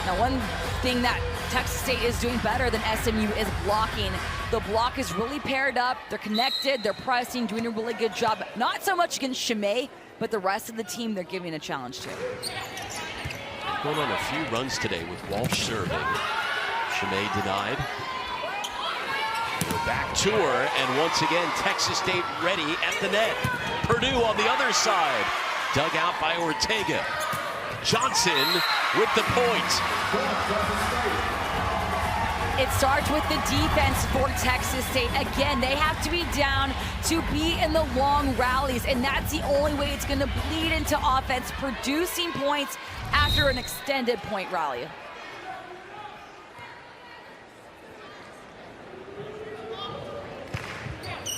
Now, one thing that Texas State is doing better than SMU is blocking. The block is really paired up. They're connected. They're pressing, doing a really good job. Not so much against Chimay, but the rest of the team they're giving a challenge to. Going on a few runs today with Walsh serving. Chimay denied. We're back to her, and once again, Texas State ready at the net. Purdue on the other side. Dug out by Ortega. Johnson with the point. It starts with the defense for Texas State. Again, they have to be down to be in the long rallies, and that's the only way it's going to bleed into offense, producing points after an extended point rally.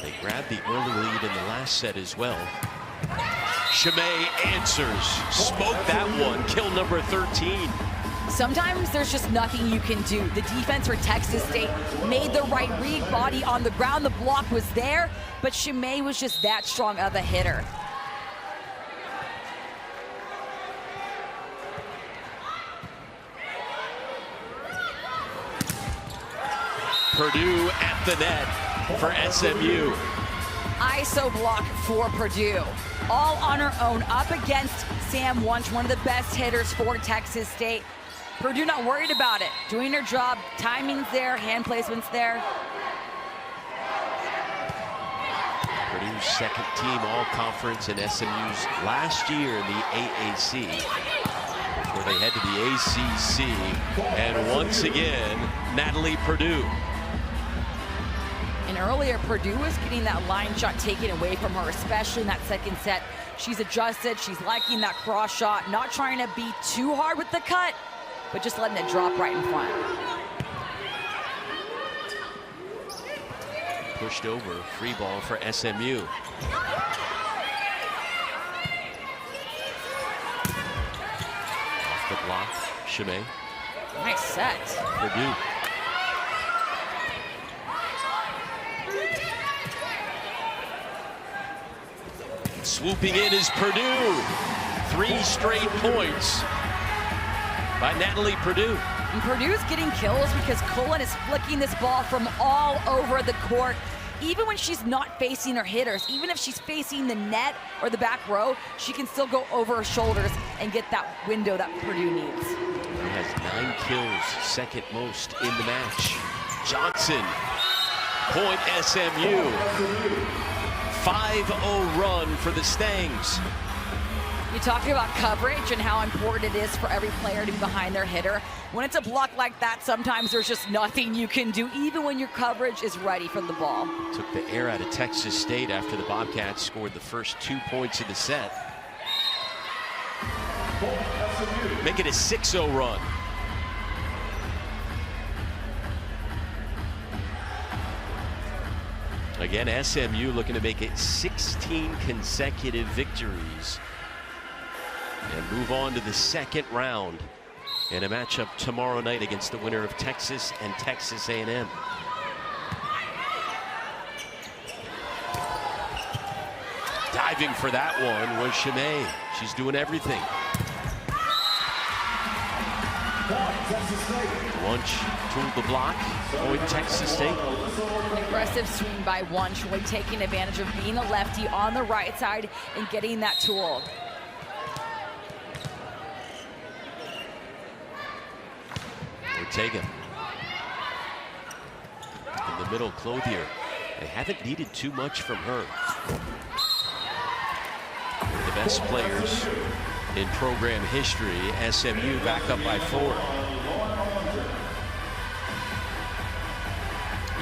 They grabbed the early lead in the last set as well. Chimay answers. Smoke that one. Kill number 13. Sometimes there's just nothing you can do. The defense for Texas State made the right read, body on the ground. The block was there, but Chimay was just that strong of a hitter. Purdue at the net for SMU. ISO block for Purdue. All on her own, up against Sam Wunsch, one of the best hitters for Texas State. Purdue not worried about it, doing her job. Timing's there, hand placement's there. Purdue's second team all-conference and SMU's last year in the AAC before they head to the ACC. And once again, Natalie Purdue. And earlier, Purdue was getting that line shot taken away from her, especially in that second set. She's adjusted, she's liking that cross shot, not trying to be too hard with the cut, but just letting it drop right in front. Pushed over, free ball for SMU. Off the block, Chimay. Nice set. Purdue. Swooping in is Purdue. 3 straight points by Natalie Purdue. And Purdue's getting kills because Cullen is flicking this ball from all over the court. Even when she's not facing her hitters, even if she's facing the net or the back row, she can still go over her shoulders and get that window that Purdue needs. He has 9 kills, second most in the match. Johnson, point SMU. 5-0 run for the Stangs. You're talking about coverage and how important it is for every player to be behind their hitter. When it's a block like that, sometimes there's just nothing you can do, even when your coverage is ready for the ball. Took the air out of Texas State after the Bobcats scored the first 2 points of the set. Make it a 6-0 run. Again, SMU looking to make it 16 consecutive victories and move on to the second round in a matchup tomorrow night against the winner of Texas and Texas A&M. Diving for that one was Chimay. She's doing everything. Wunsch tooled the block. Point Texas State. An aggressive swing by Wunsch, really taking advantage of being a lefty on the right side and getting that tool. Ortega. In the middle, Clothier. They haven't needed too much from her. The best players in program history, SMU back up by 4.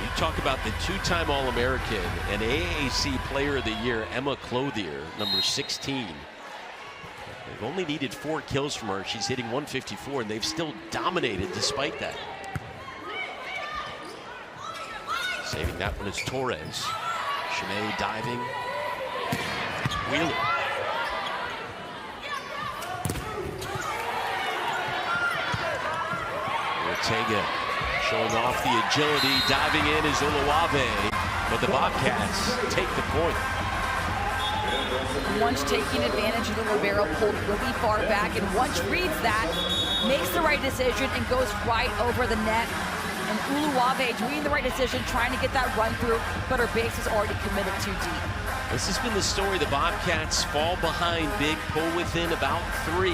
You talk about the 2-time All-American and AAC Player of the Year, Emma Clothier, number 16. They've only needed 4 kills from her. She's hitting 154, and they've still dominated despite that. Saving that one is Torres. Chimay diving. Wheeler. Ortega showing off the agility. Diving in is Uluwave, but the Bobcats take the point. Wunsch taking advantage of the libero, pulled really far back, and Wunsch reads that, makes the right decision, and goes right over the net. And Uluwave doing the right decision, trying to get that run through, but her base is already committed too deep. This has been the story. The Bobcats fall behind big, pull within about 3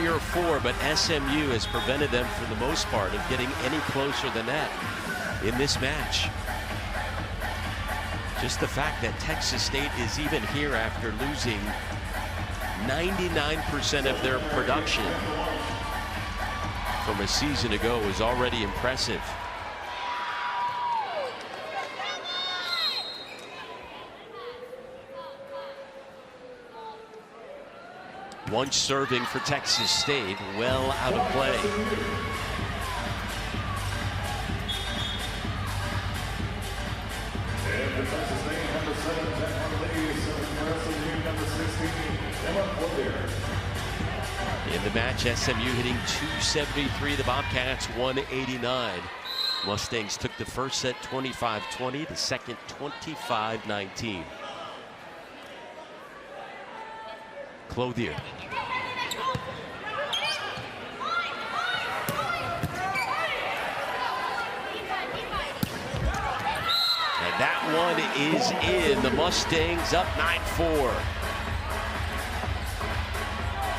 or 4, but SMU has prevented them for the most part of getting any closer than that in this match. Just the fact that Texas State is even here after losing 99% of their production from a season ago is already impressive. Wunsch serving for Texas State, well out of play. In the match, SMU hitting 273, the Bobcats 189. Mustangs took the first set 25-20, the second 25-19. Clothier. And that one is in. The Mustangs up 9-4.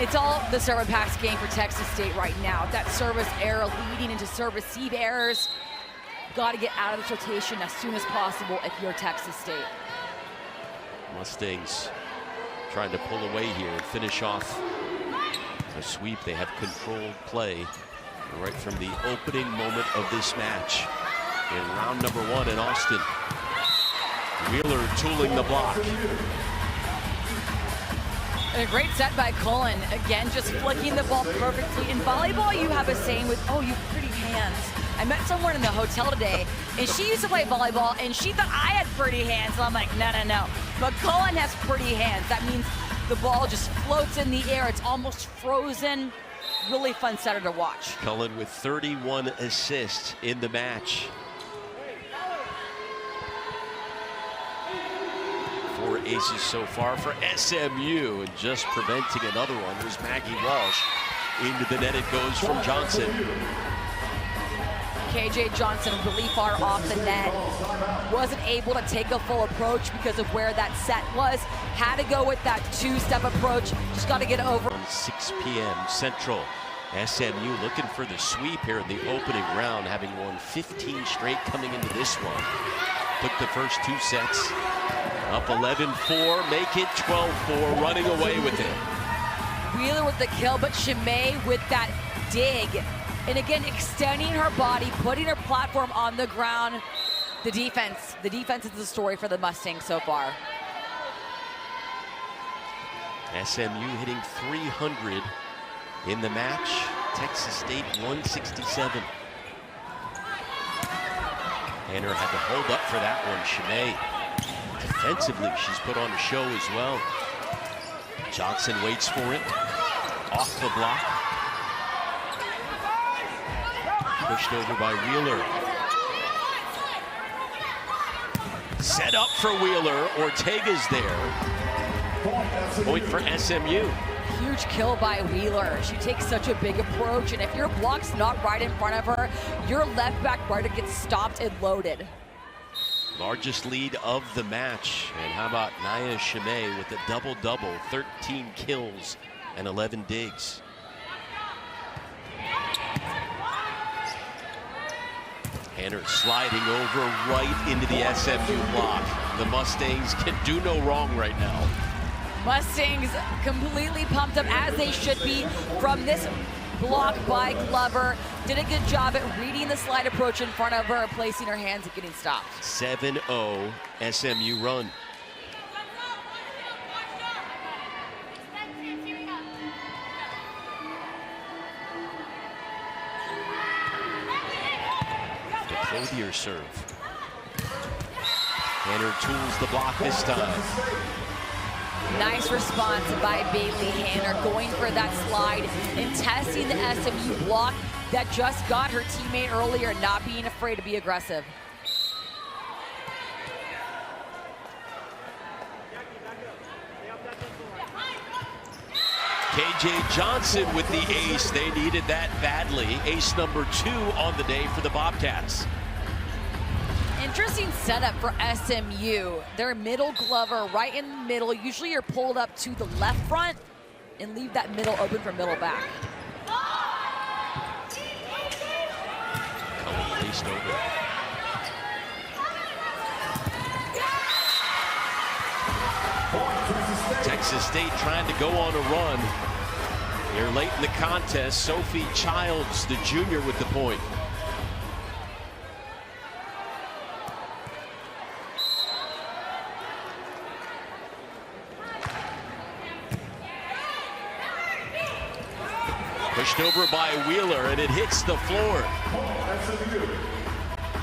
It's all the serve and pass game for Texas State right now. That service error leading into serve receive errors. Got to get out of this rotation as soon as possible if you're Texas State. Mustangs trying to pull away here and finish off a sweep. They have controlled play right from the opening moment of this match in round number 1 in Austin. Wheeler tooling the block. And a great set by Cullen. Again, just flicking the ball perfectly. In volleyball, you have a saying with, oh, you have pretty hands. I met someone in the hotel today, and she used to play volleyball, and she thought I had pretty hands. So I'm like, no, no, no. But Cullen has pretty hands. That means the ball just floats in the air. It's almost frozen. Really fun setter to watch. Cullen with 31 assists in the match. 4 aces so far for SMU, and just preventing another one was Maggie Walsh. Into the net it goes from Johnson. KJ Johnson really far off the net. Wasn't able to take a full approach because of where that set was. Had to go with that two-step approach. Just got to get over. 6 p.m. Central. SMU looking for the sweep here in the opening round, having won 15 straight coming into this one. Took the first 2 sets. Up 11-4, make it 12-4, running away with it. Wheeler with the kill, but Chimay with that dig. And again, extending her body, putting her platform on the ground. The defense is the story for the Mustangs so far. SMU hitting 300 in the match. Texas State 167. Tanner had to hold up for that one. Chimay, defensively, she's put on a show as well. Johnson waits for it. Off the block. Pushed over by Wheeler. Set up for Wheeler. Ortega's there. Point for SMU. Huge kill by Wheeler. She takes such a big approach, and if your block's not right in front of her, your left back rider gets stopped and loaded. Largest lead of the match. And how about Naya Chimay with a double-double, 13 kills and 11 digs. Tanner sliding over right into the SMU block. The Mustangs can do no wrong right now. Mustangs completely pumped up, as they should be, from this block by Glover. Did a good job at reading the slide approach in front of her, placing her hands and getting stopped. 7-0 SMU run. The Clothier serve. Tanner tools the block this time. Nice response by Bailey Hanner, going for that slide and testing the SMU block that just got her teammate earlier, not being afraid to be aggressive. KJ Johnson with the ace. They needed that badly. Ace number 2 on the day for the Bobcats. Interesting setup for SMU. Their middle Glover right in the middle. Usually you're pulled up to the left front and leave that middle open for middle back. Cullen raced over. Texas State trying to go on a run. Here late in the contest, Sophie Childs, the junior, with the point. Pushed over by Wheeler, and it hits the floor.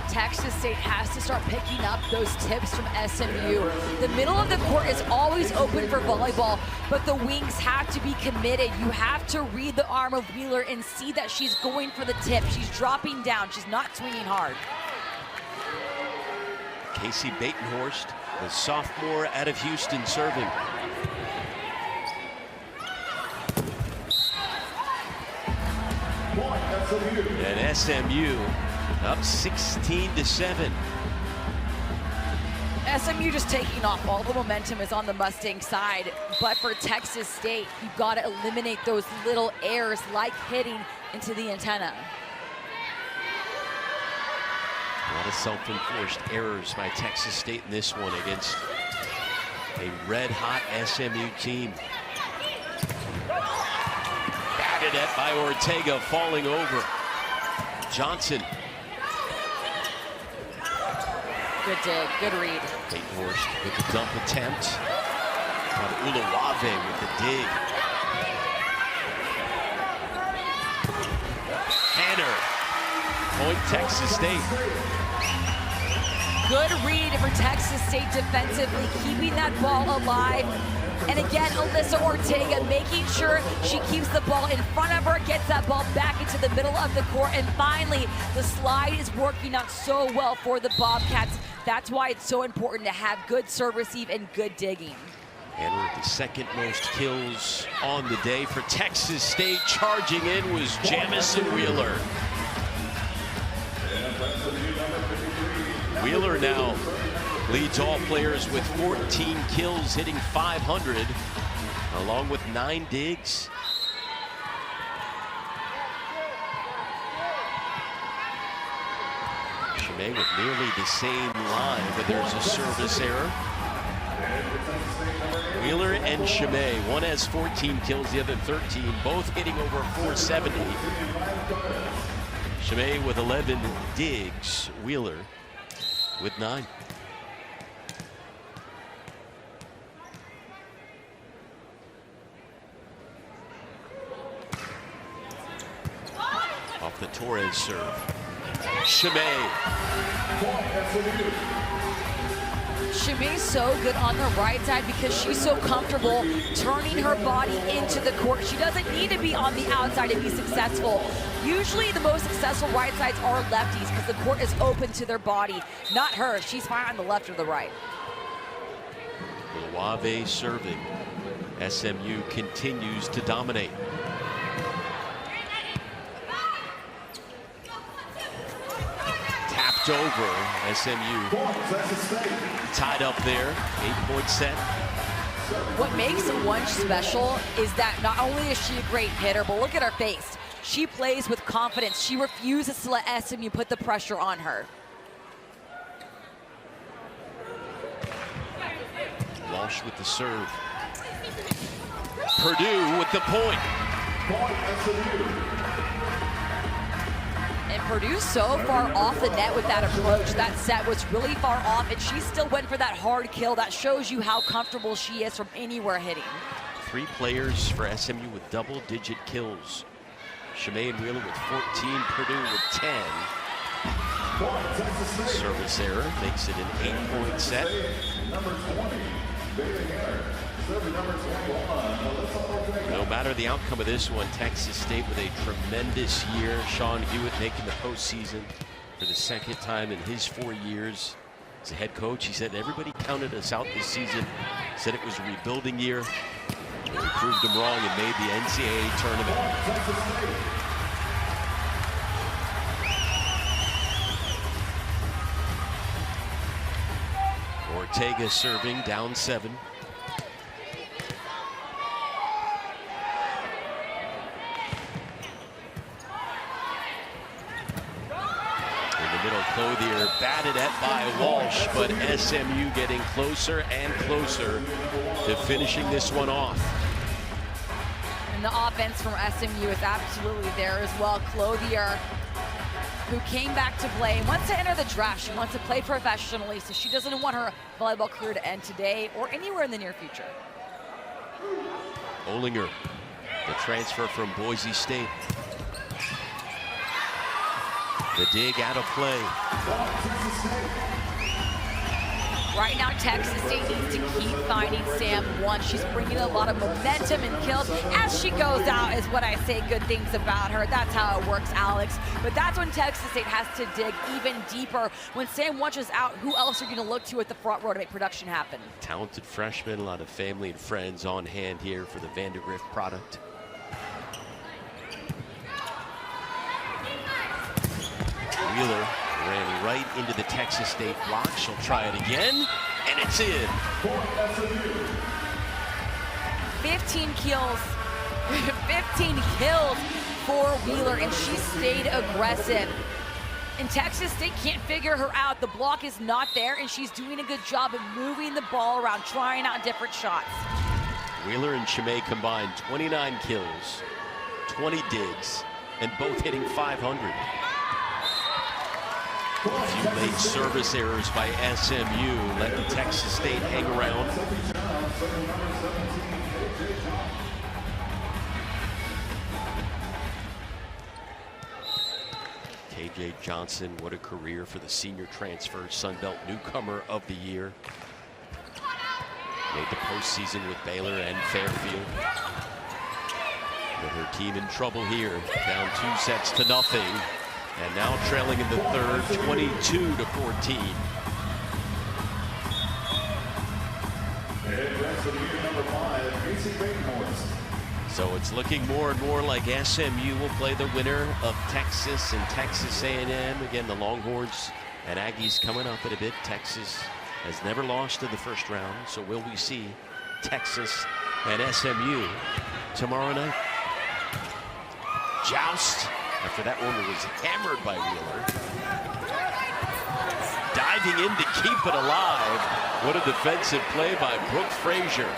Texas State has to start picking up those tips from SMU. The middle of the court is always open for volleyball, but the wings have to be committed. You have to read the arm of Wheeler and see that she's going for the tip. She's dropping down. She's not swinging hard. Casey Batenhorst, the sophomore out of Houston, serving. And SMU up 16-7. SMU just taking off. All the momentum is on the Mustang side, but for Texas State, you've got to eliminate those little errors like hitting into the antenna. A lot of self-enforced errors by Texas State in this one against a red-hot SMU team. Batted at by Ortega, falling over. Johnson. Good dig, good read. Batenhorst with the dump attempt. Got Ulawave with the dig. Hanner. Point Texas State. Good read for Texas State defensively, keeping that ball alive. And again, Alyssa Ortega making sure she keeps the ball in front of her, gets that ball back into the middle of the court, and finally, the slide is working out so well for the Bobcats. That's why it's so important to have good serve receive and good digging. And with the second most kills on the day for Texas State, charging in was Jamison Wheeler. Wheeler now leads all players with 14 kills, hitting 500, along with 9 digs. Chimay with nearly the same line, but there's a service error. Wheeler and Chimay, one has 14 kills, the other 13, both hitting over 470. Chimay with 11 digs, Wheeler with 9. Off the Torres serve. Chimay. Chimay's so good on the right side because she's so comfortable turning her body into the court. She doesn't need to be on the outside to be successful. Usually the most successful right sides are lefties because the court is open to their body. Not her. She's fine on the left or the right. Loave serving. SMU continues to dominate. Tapped over. SMU tied up there. 8-point set. What makes Wunsch special is that not only is she a great hitter, but look at her face. She plays with confidence. She refuses to let SMU put the pressure on her. Walsh with the serve. Purdue with the point. And Purdue's so far off the net with that approach. That set was really far off, and she still went for that hard kill. That shows you how comfortable she is from anywhere hitting. 3 players for SMU with double-digit kills. Chimay and Wheeler with 14, Purdue with 10. Service error makes it an 8-point set. No matter the outcome of this one, Texas State with a tremendous year. Sean Hewitt making the postseason for the 2nd time in his 4 years as a head coach. He said everybody counted us out this season, said it was a rebuilding year. We proved them wrong and made the NCAA tournament. Ortega serving, down 7. Clothier batted at by Walsh, but SMU getting closer and closer to finishing this one off. And the offense from SMU is absolutely there as well. Clothier, who came back to play, wants to enter the draft. She wants to play professionally, so she doesn't want her volleyball career to end today or anywhere in the near future. Olinger, the transfer from Boise State. The dig out of play. Right now, Texas State needs to keep finding Sam Wunsch. She's bringing a lot of momentum and kills. As she goes out is what I say good things about her. That's how it works, Alex. But that's when Texas State has to dig even deeper. When Sam Wunsch is out, who else are you going to look to at the front row to make production happen? Talented freshman, a lot of family and friends on hand here for the Vandergrift product. Wheeler ran right into the Texas State block. She'll try it again, and it's in. 15 kills. 15 kills for Wheeler, and she stayed aggressive. And Texas State can't figure her out. The block is not there, and she's doing a good job of moving the ball around, trying out different shots. Wheeler and Chimay combined 29 kills, 20 digs, and both hitting 500. A few late service errors by SMU let the Texas State hang around. KJ Johnson, what a career for the senior transfer, Sun Belt newcomer of the year. Made the postseason with Baylor and Fairfield. But her team in trouble here, down 2-0. And now trailing in the third, 22-14. State boys. So it's looking more and more like SMU will play the winner of Texas and Texas A&M. Again, the Longhorns and Aggies coming up in a bit. Texas has never lost in the first round. So will we see Texas and SMU tomorrow night? Joust after that one was hammered by Wheeler. Diving in to keep it alive. What a defensive play by Brooke Frazier.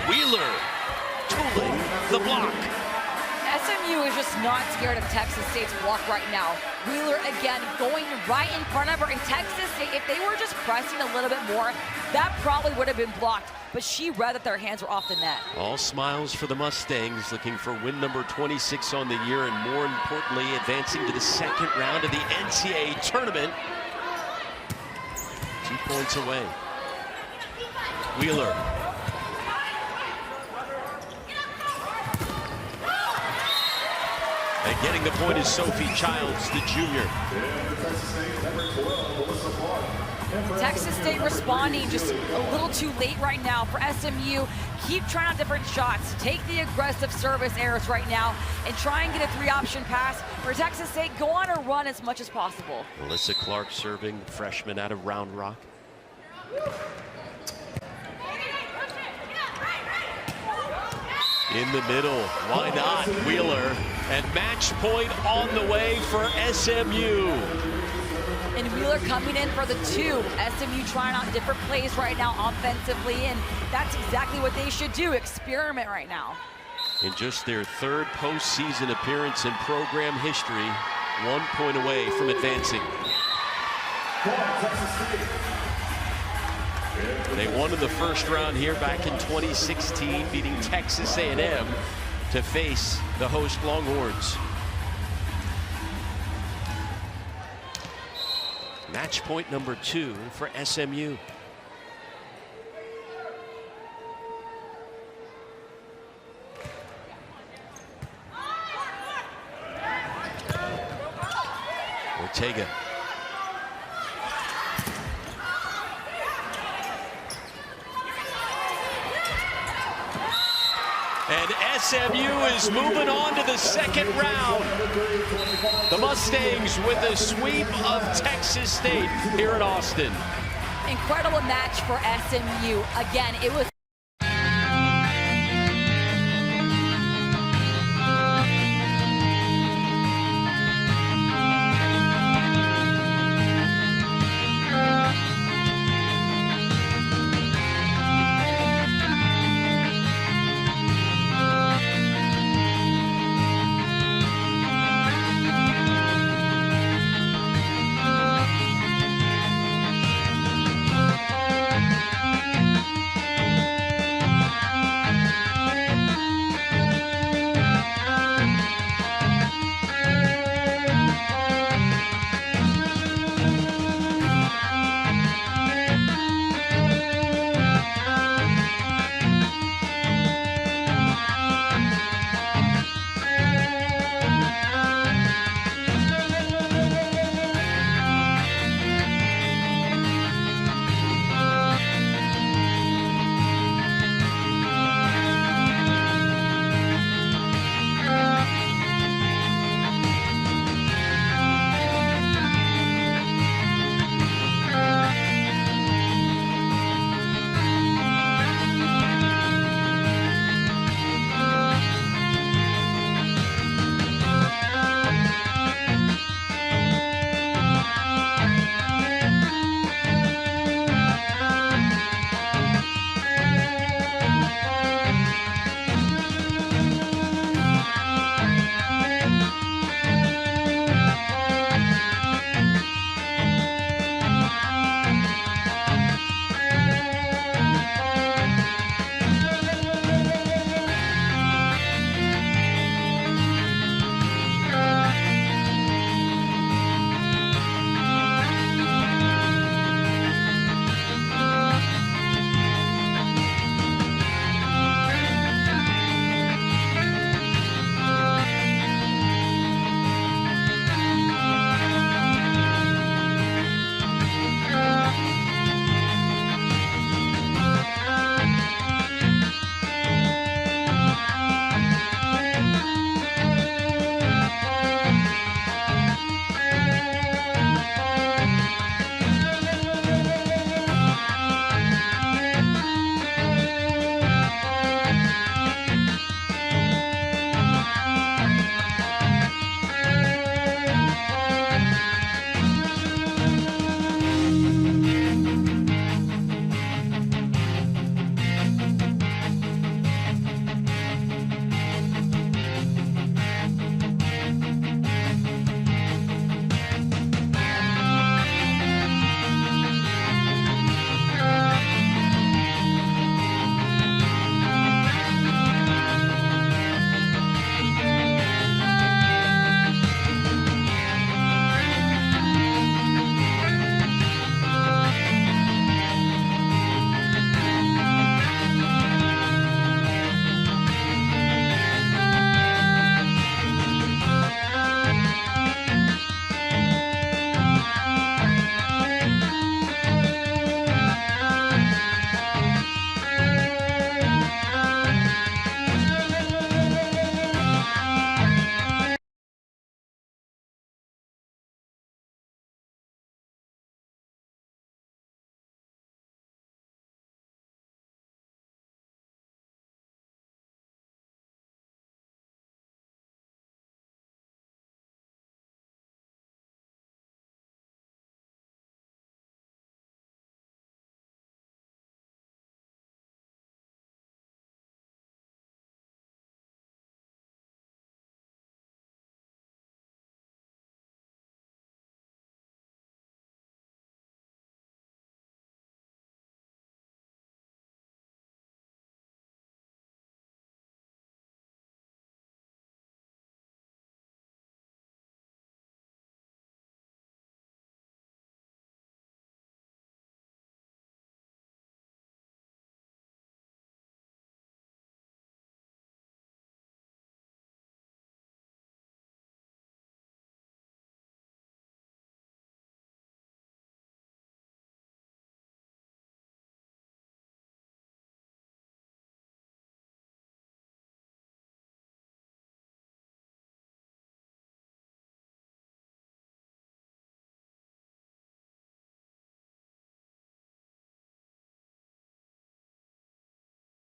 Wheeler tooling the block. SMU is just not scared of Texas State's block right now. Wheeler again going right in front of her. And Texas State, if they were just pressing a little bit more, that probably would have been blocked. But she read that their hands were off the net. All smiles for the Mustangs, looking for win number 26 on the year, and more importantly, advancing to the second round of the NCAA tournament. 2 points away. Wheeler. And getting the point is Sophie Childs, the junior. Texas State responding just a little too late right now for SMU. Keep trying out different shots. Take the aggressive service errors right now and try and get a 3-option pass. For Texas State, go on a run as much as possible. Alyssa Clark serving, freshman out of Round Rock. In the middle, why not? Wheeler, and match point on the way for SMU. And Wheeler coming in for the 2. SMU trying out different plays right now offensively, and that's exactly what they should do, experiment right now. In just their 3rd postseason appearance in program history, 1 point away from advancing. They won in the first round here back in 2016, beating Texas A&M to face the host Longhorns. Match point number 2 for SMU. Ortega. And SMU is moving on to the second round. The Mustangs with a sweep of Texas State here in Austin. Incredible match for SMU. Again, it was